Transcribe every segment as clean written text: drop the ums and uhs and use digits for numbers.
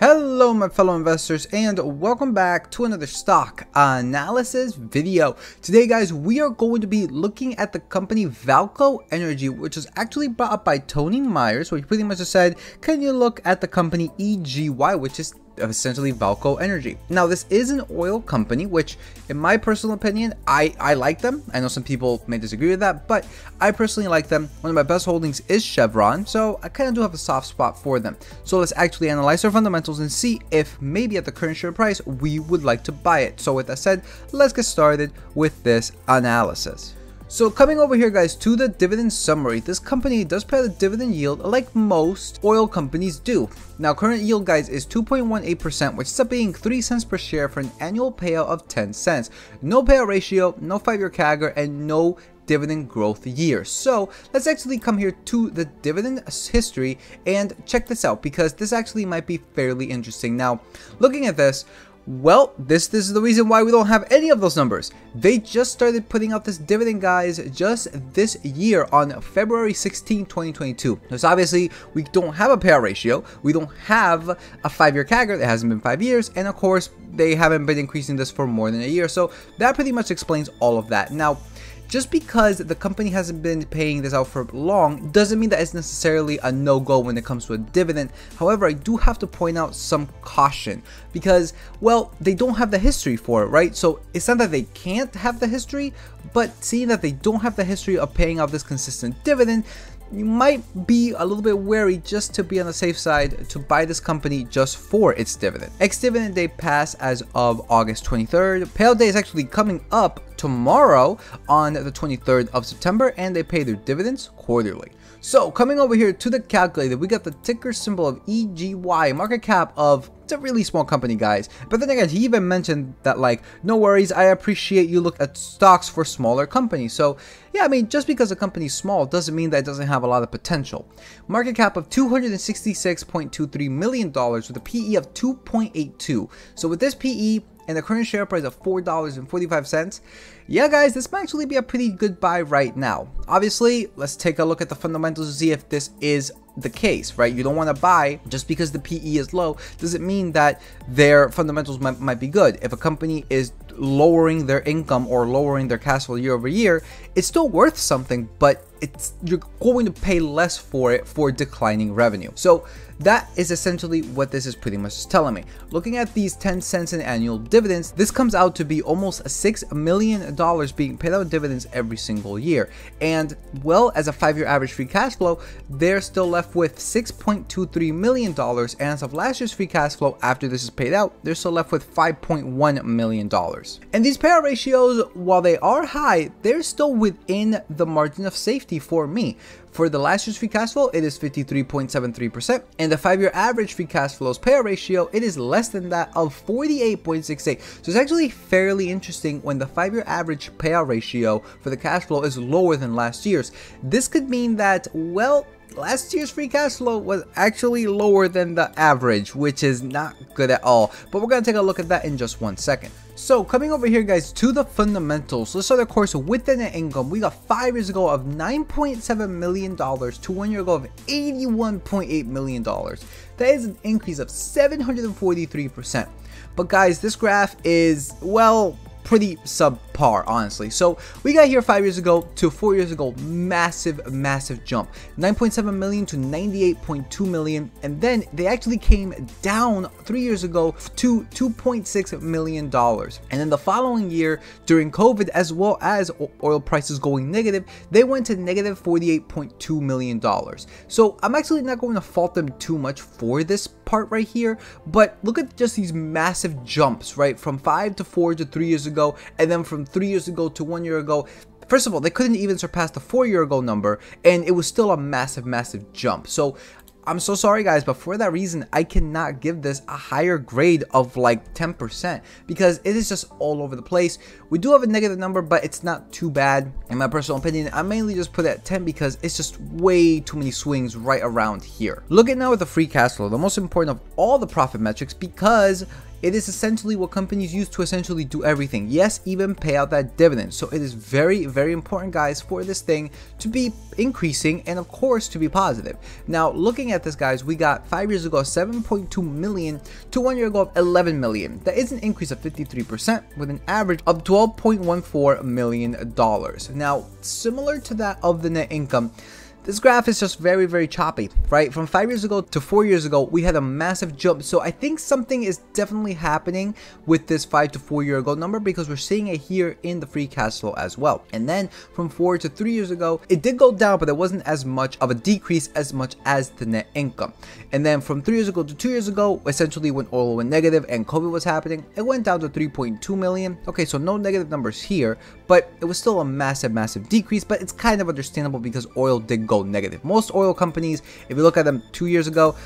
Hello my fellow investors and welcome back to another stock analysis video. Today guys, we are going to be looking at the company VAALCO Energy, which was actually brought up by Tony Myers, where he pretty much just said, can you look at the company EGY, which is essentially VAALCO Energy. Now this is an oil company, which in my personal opinion, I like them. I know some people may disagree with that, but I personally like them. One of my best holdings is Chevron, so I kind of do have a soft spot for them. So let's actually analyze their fundamentals and see if maybe at the current share price we would like to buy it. So with that said, let's get started with this analysis. So coming over here guys to the dividend summary, this company does pay the dividend yield like most oil companies do. Now current yield guys is 2.18%, which is up being 3 cents per share for an annual payout of 10 cents. No payout ratio, no 5-year CAGR, and no dividend growth year. So let's actually come here to the dividend history and check this out, because this actually might be fairly interesting. Now looking at this, well, this is the reason why we don't have any of those numbers. They just started putting out this dividend guys just this year on February 16, 2022. So obviously we don't have a payout ratio, we don't have a 5-year CAGR, it hasn't been 5 years, and of course they haven't been increasing this for more than a year. So that pretty much explains all of that. Now just because the company hasn't been paying this out for long doesn't mean that it's necessarily a no-go when it comes to a dividend. However, I do have to point out some caution because, well, they don't have the history for it, right? So it's not that they can't have the history, but seeing that they don't have the history of paying out this consistent dividend, you might be a little bit wary just to be on the safe side to buy this company just for its dividend. Ex-dividend day passed as of August 23rd. Payout day is actually coming up tomorrow on the 23rd of September, and they pay their dividends quarterly. So coming over here to the calculator, we got the ticker symbol of EGY, market cap of, it's a really small company guys. But then again, he even mentioned that like, no worries, I appreciate you look at stocks for smaller companies. So yeah, I mean, just because a company's small doesn't mean that it doesn't have a lot of potential. Market cap of $266.23 million with a PE of 2.82. So with this PE and the current share price of $4.45, yeah guys, this might actually be a pretty good buy right now. Obviously, let's take a look at the fundamentals to see if this is the case, right? You don't want to buy just because the PE is low doesn't mean that their fundamentals might be good. If a company is lowering their income or lowering their cash flow year over year, it's still worth something, but you're going to pay less for it for declining revenue. So that is essentially what this is pretty much telling me. Looking at these 10 cents in annual dividends, this comes out to be almost $6 million being paid out in dividends every single year. And well, as a 5-year average free cash flow, they're still left with $6.23 million. And as of last year's free cash flow, after this is paid out, they're still left with $5.1 million. And these payout ratios, while they are high, they're still within the margin of safety for me. For the last year's free cash flow, it is 53.73%, and the 5-year average free cash flow's payout ratio, it is less than that of 48.68. So it's actually fairly interesting when the 5-year average payout ratio for the cash flow is lower than last year's. This could mean that, well, last year's free cash flow was actually lower than the average, which is not good at all. But we're going to take a look at that in just 1 second. So coming over here guys to the fundamentals, let's start of course with the net income. We got 5 years ago of $9.7 million to 1 year ago of $81.8 million. That is an increase of 743%. But guys, this graph is, well, pretty subpar honestly. So we got here 5 years ago to 4 years ago, massive jump, 9.7 million to 98.2 million, and then they actually came down 3 years ago to $2.6 million. And then the following year during COVID, as well as oil prices going negative, they went to negative $48.2 million. So I'm actually not going to fault them too much for this part right here, but look at just these massive jumps, right, from 5 to 4 to 3 years ago, and then from 3 years ago to 1 year ago. First of all, they couldn't even surpass the 4-year ago number, and it was still a massive jump. So I'm so sorry guys, but for that reason, I cannot give this a higher grade of like 10% because it is just all over the place. We do have a negative number, but it's not too bad in my personal opinion. I mainly just put it at 10 because it's just way too many swings right around here. Look at now at the free cash flow, the most important of all the profit metrics, because It is essentially what companies use to essentially do everything. Yes, even pay out that dividend. So it is very, very important, guys, for this thing to be increasing and of course to be positive. Now, looking at this, guys, we got 5 years ago 7.2 million to 1 year ago of 11 million. That is an increase of 53% with an average of $12.14 million. Now, similar to that of the net income, this graph is just very, very choppy, right? From 5 years ago to 4 years ago, we had a massive jump. So I think something is definitely happening with this 5 to 4 year ago number, because we're seeing it here in the free cash flow as well. And then from 4 to 3 years ago, it did go down, but it wasn't as much of a decrease as much as the net income. And then from 3 years ago to 2 years ago, essentially when oil went negative and COVID was happening, it went down to 3.2 million. Okay, so no negative numbers here, but it was still a massive, massive decrease, but it's kind of understandable because oil did go negative. Most oil companies, if you look at them 2 years ago,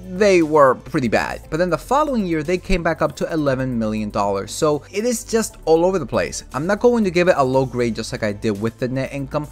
they were pretty bad. But then the following year, they came back up to $11 million. So it is just all over the place. I'm not going to give it a low grade just like I did with the net income,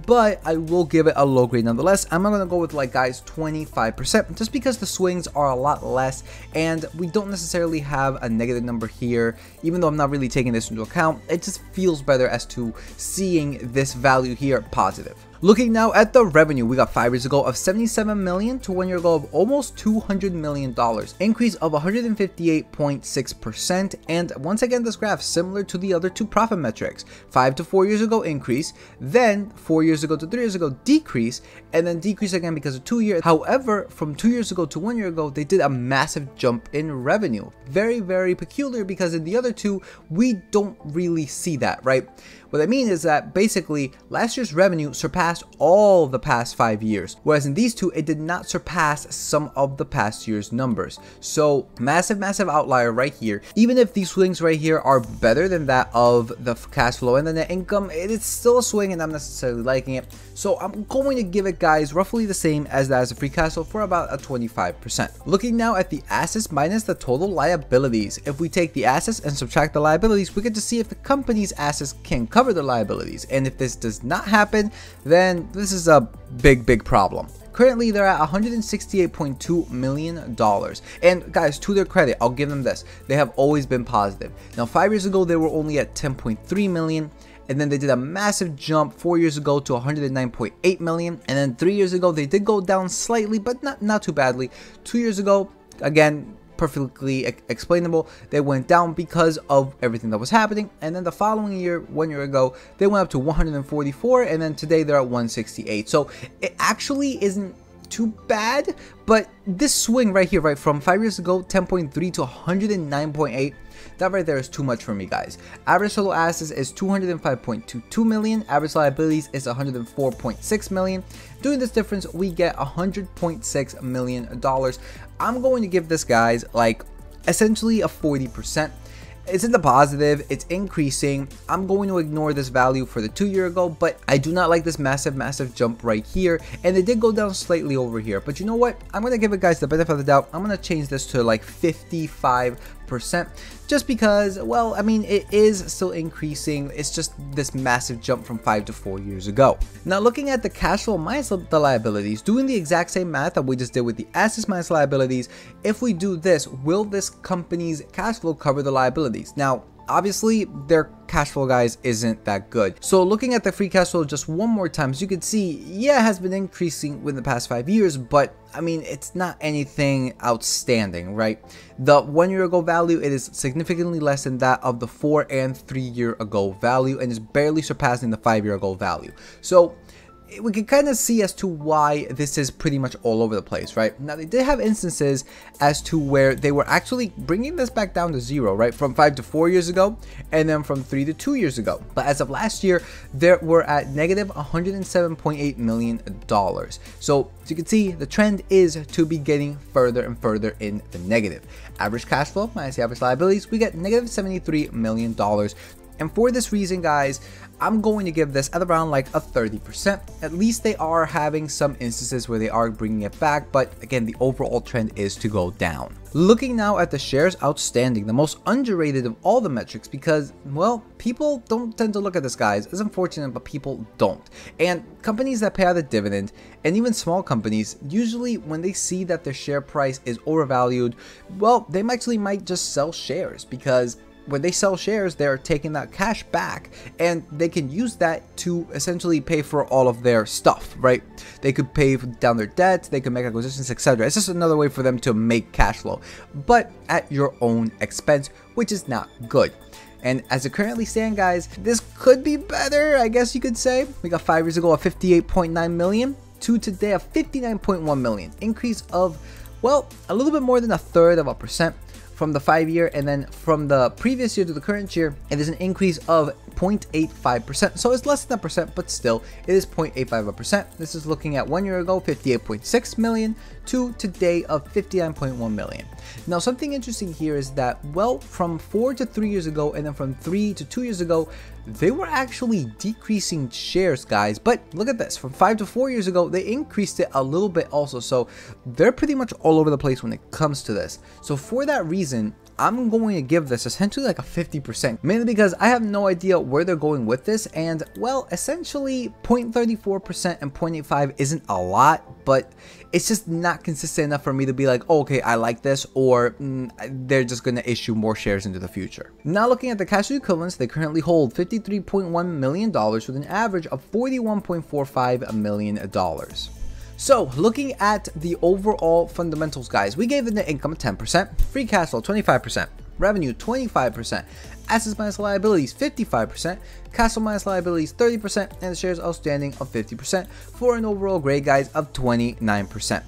but I will give it a low grade nonetheless. I'm not going to go with, like, guys, 25%, just because the swings are a lot less and we don't necessarily have a negative number here. Even though I'm not really taking this into account, it just feels better as to seeing this value here positive. Looking now at the revenue, we got 5 years ago of 77 million to 1 year ago of almost $200 million, increase of 158.6%. And once again, this graph similar to the other two profit metrics. 5 to 4 years ago increase, then 4 years ago to 3 years ago decrease, and then decrease again because of 2 years. However, from 2 years ago to 1 year ago, they did a massive jump in revenue. Very, very peculiar, because in the other two, we don't really see that, right? What I mean is that basically last year's revenue surpassed all the past 5 years, whereas in these two, it did not surpass some of the past year's numbers. So massive, massive outlier right here. Even if these swings right here are better than that of the cash flow and the net income, it is still a swing and I'm not necessarily liking it. So I'm going to give it, guys, roughly the same as that as a free cash flow for about a 25%. Looking now at the assets minus the total liabilities. If we take the assets and subtract the liabilities, we get to see if the company's assets can cover the liabilities. And if this does not happen, then this is a big problem. Currently, they're at $168.2 million. And guys, to their credit, I'll give them this. They have always been positive. Now, 5 years ago, they were only at 10.3 million. And then they did a massive jump 4 years ago to 109.8 million. And then 3 years ago, they did go down slightly, but not too badly. 2 years ago, again, perfectly explainable, they went down because of everything that was happening. And then the following year, 1 year ago, they went up to 144, and then today they're at 168. So it actually isn't too bad, but this swing right here, right from 5 years ago, 10.3 to 109.8, that right there is too much for me, guys. Average total assets is 205.22 million. Average liabilities is 104.6 million. Doing this difference, we get $100.6 million. I'm going to give this, guys, like essentially a 40%. It's in the positive, it's increasing. I'm going to ignore this value for the 2 year ago, but I do not like this massive jump right here. And it did go down slightly over here, but you know what? I'm going to give it, guys, the benefit of the doubt. I'm going to change this to like 55%, just because, well, I mean, it is still increasing. It's just this massive jump from 5 to 4 years ago. Now, looking at the cash flow minus the liabilities, doing the exact same math that we just did with the assets minus liabilities, if we do this, will this company's cash flow cover the liabilities? Now, obviously, their cash flow, guys, isn't that good. So looking at the free cash flow just one more time, as you can see, yeah, it has been increasing within the past 5 years, but I mean, it's not anything outstanding, right? The 1 year ago value, it is significantly less than that of the 4 and 3 year ago value, and is barely surpassing the 5 year ago value. So we can kind of see as to why this is pretty much all over the place, right? Now, they did have instances as to where they were actually bringing this back down to zero, right? From 5 to 4 years ago, and then from 3 to 2 years ago. But as of last year, they were at negative $107.8 million. So as you can see, the trend is to be getting further and further in the negative. Average cash flow minus the average liabilities, we get negative $73 million. And for this reason, guys, I'm going to give this at around like a 30%. At least they are having some instances where they are bringing it back, but again, the overall trend is to go down. Looking now at the shares outstanding, the most underrated of all the metrics, because, well, people don't tend to look at this, guys. It's unfortunate, but people don't. And companies that pay out a dividend, and even small companies, usually when they see that their share price is overvalued, well, they actually might just sell shares, because when they sell shares, they're taking that cash back and they can use that to essentially pay for all of their stuff, right? They could pay down their debt, they could make acquisitions, etc. It's just another way for them to make cash flow, but at your own expense, which is not good. And as it currently stands, guys, this could be better, I guess you could say. We got 5 years ago a 58.9 million to today a 59.1 million, increase of, well, a little bit more than 1/3% from the 5-year, and then from the previous year to the current year, it is an increase of 0.85%. So it's less than a percent, but still it is 0.85%. This is looking at 1 year ago, 58.6 million to today of 59.1 million. Now, something interesting here is that, well, from 4 to 3 years ago, and then from 3 to 2 years ago, they were actually decreasing shares, guys. But look at this, from 5 to 4 years ago, they increased it a little bit also. So they're pretty much all over the place when it comes to this. So for that reason, I'm going to give this essentially like a 50%, mainly because I have no idea where they're going with this. And, well, essentially 0.34% and 0.85 isn't a lot, but it's just not consistent enough for me to be like, oh, okay, I like this, or they're just going to issue more shares into the future. Now, looking at the cash equivalents, they currently hold $53.1 million with an average of $41.45 million. So, looking at the overall fundamentals, guys, we gave the net income 10%, free cash flow 25%, revenue 25%, assets minus liabilities 55%, cash flow minus liabilities 30%, and the shares outstanding of 50% for an overall grade, guys, of 29%.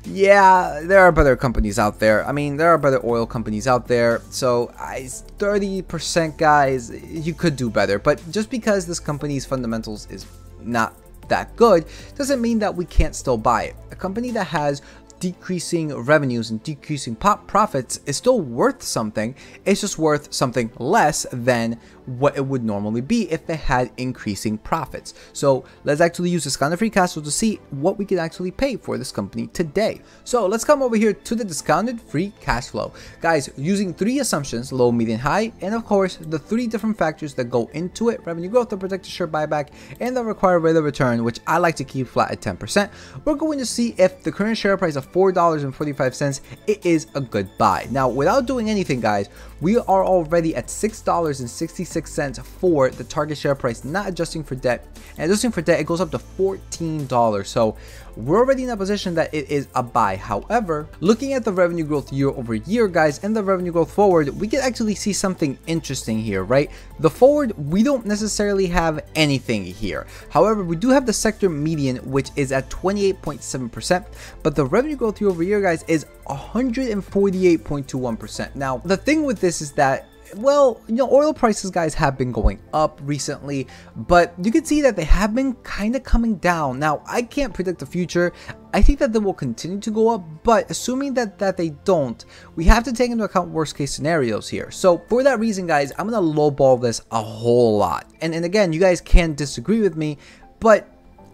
Yeah, there are better companies out there. I mean, there are better oil companies out there. So 30%, guys, you could do better. But just because this company's fundamentals is not that good doesn't mean that we can't still buy it. A company that has decreasing revenues and decreasing profits is still worth something. It's just worth something less than what it would normally be if they had increasing profits. So let's actually use discounted free cash flow to see what we can actually pay for this company today. So let's come over here to the discounted free cash flow, guys, using 3 assumptions: low, medium, high, and of course the 3 different factors that go into it: revenue growth, the projected share buyback, and the required rate of return, which I like to keep flat at 10%. We're going to see if the current share price of $4.45 it is a good buy. Now, without doing anything, guys, we are already at $6.66 for the target share price, not adjusting for debt. And adjusting for debt, it goes up to $14. So we're already in a position that it is a buy. However, looking at the revenue growth year over year, guys, and the revenue growth forward, we can actually see something interesting here, right? The forward, we don't necessarily have anything here. However, we do have the sector median, which is at 28.7%, but the revenue growth year over year, guys, is 148.21%. Now, the thing with this is that, well, you know, oil prices, guys, have been going up recently, but you can see that they have been kind of coming down. Now, I can't predict the future. I think that they will continue to go up, but assuming that they don't, we have to take into account worst case scenarios here. So for that reason, guys, I'm going to lowball this a whole lot. And again, you guys can disagree with me, but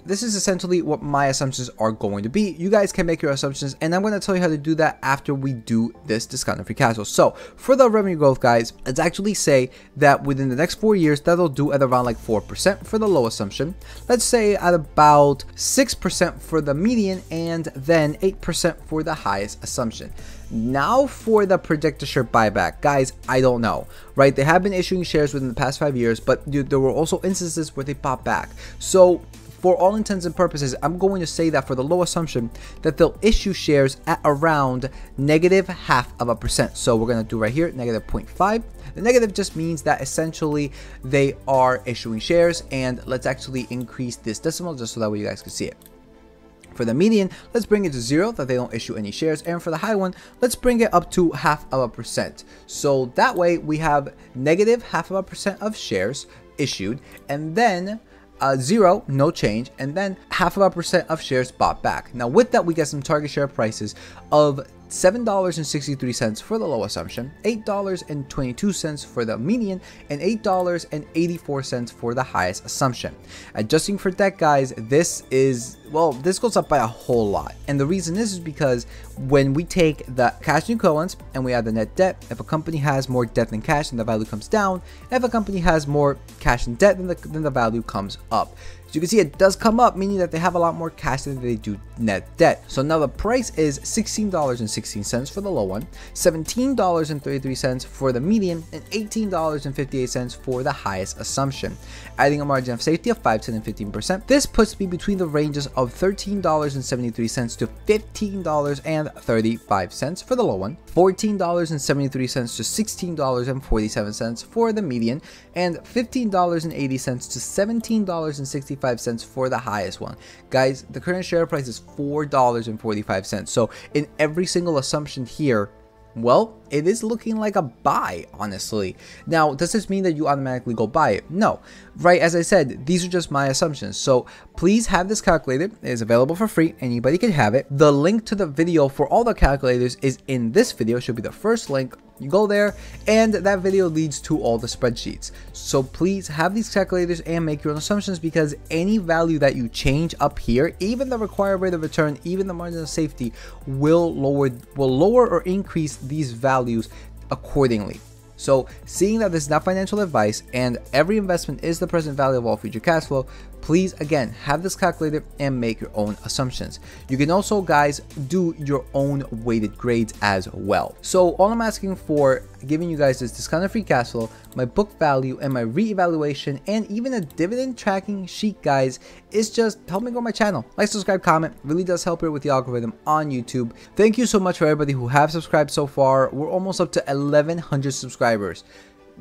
this is essentially what my assumptions are going to be. You guys can make your assumptions, and I'm going to tell you how to do that after we do this discounted free cash flow. So for the revenue growth, guys, let's actually say that within the next 4 years, that'll do at around like 4% for the low assumption. Let's say at about 6% for the median, and then 8% for the highest assumption. Now for the projected share buyback, guys, I don't know, right? They have been issuing shares within the past 5 years, but there were also instances where they bought back. So for all intents and purposes, I'm going to say that for the low assumption that they'll issue shares at around -0.5%. So we're going to do right here, -0.5. The negative just means that essentially they are issuing shares, and let's actually increase this decimal just so that way you guys can see it. For the median, let's bring it to 0, that they don't issue any shares. And for the high one, let's bring it up to 0.5%. So that way we have -0.5% of shares issued, and then 0, no change, and then 0.5% of shares bought back. Now with that, we get some target share prices of $7.63 for the low assumption, $8.22 for the median, and $8.84 for the highest assumption. Adjusting for debt, guys, this goes up by a whole lot. And the reason is because when we take the cash and equivalents and we add the net debt, if a company has more debt than cash, then the value comes down. If a company has more cash and debt, then the value comes up. So you can see it does come up, meaning that they have a lot more cash than they do net debt. So now the price is $16.16 for the low one, $17.33 for the median, and $18.58 for the highest assumption. Adding a margin of safety of 5, 10, and 15%. This puts me between the ranges of $13.73 to $15.35 for the low one, $14.73 to $16.47 for the median, and $15.80 to $17.65 for the highest one. Guys, the current share price is $4.45. So in every single assumption here, well, it is looking like a buy, honestly. Now, does this mean that you automatically go buy it? No, right? As I said, these are just my assumptions. So please have this calculated. It is available for free. Anybody can have it. The link to the video for all the calculators is in this video. It should be the first link. You go there, and that video leads to all the spreadsheets. So please have these calculators and make your own assumptions, because any value that you change up here, even the required rate of return, even the margin of safety, will lower or increase these values accordingly. So seeing that this is not financial advice and every investment is the present value of all future cash flow, please again have this calculated and make your own assumptions. You can also, guys, do your own weighted grades as well. So all I'm asking for, giving you guys this discounted free cash flow, my book value, and my reevaluation, and even a dividend tracking sheet, guys, is just help me grow my channel. Like, subscribe, comment, really does help here with the algorithm on YouTube. Thank you so much for everybody who have subscribed so far. We're almost up to 1,100 subscribers.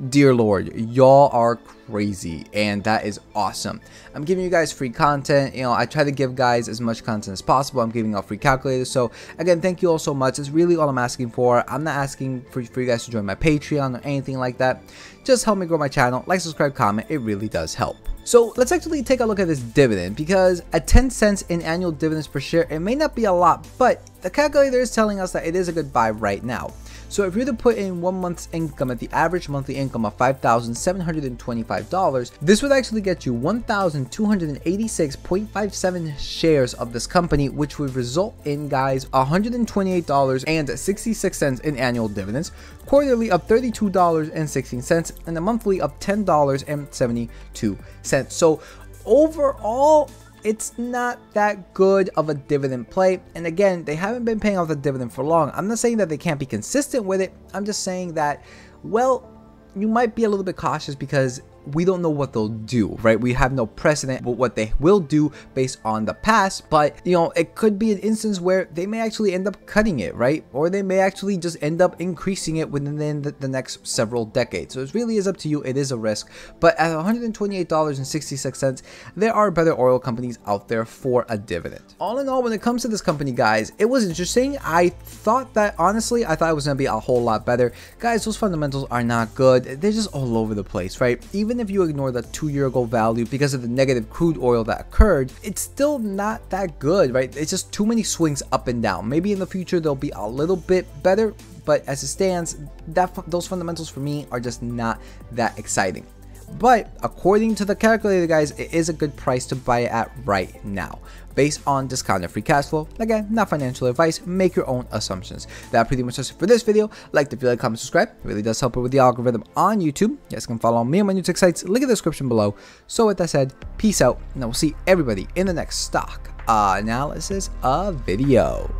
Dear Lord, y'all are crazy, and that is awesome. I'm giving you guys free content. You know, I try to give guys as much content as possible. I'm giving out free calculators. So again, thank you all so much. It's really all I'm asking for. I'm not asking for you guys to join my Patreon or anything like that. Just help me grow my channel. Like, subscribe, comment. It really does help. So let's actually take a look at this dividend, because at 10 cents in annual dividends per share, it may not be a lot, but the calculator is telling us that it is a good buy right now. So if you were to put in 1 month's income at the average monthly income of $5,725, this would actually get you 1,286.57 shares of this company, which would result in, guys, $128.66 in annual dividends, quarterly of $32.16, and a monthly of $10.72. So overall, it's not that good of a dividend play. And again, they haven't been paying out the dividend for long. I'm not saying that they can't be consistent with it. I'm just saying that, well, you might be a little bit cautious because we don't know what they'll do, right? We have no precedent with what they will do based on the past, but you know, it could be an instance where they may actually end up cutting it, right? Or they may actually just end up increasing it within the next several decades. So it really is up to you. It is a risk, but at $128.66, there are better oil companies out there for a dividend. All in all, when it comes to this company, guys, it was interesting. I thought that, honestly, I thought it was going to be a whole lot better. Guys, those fundamentals are not good. They're just all over the place, right? Even if you ignore the 2-year-ago value because of the negative crude oil that occurred, it's still not that good, right? It's just too many swings up and down. Maybe in the future they'll be a little bit better, but as it stands, those fundamentals for me are just not that exciting. But according to the calculator, guys, it is a good price to buy it at right now, based on discounted free cash flow. Again, not financial advice. Make your own assumptions. That pretty much does it for this video. Like the video, comment, subscribe. It really does help with the algorithm on YouTube. You guys can follow me on my new tech sites. Link in the description below. So with that said, peace out, and I will see everybody in the next stock analysis video.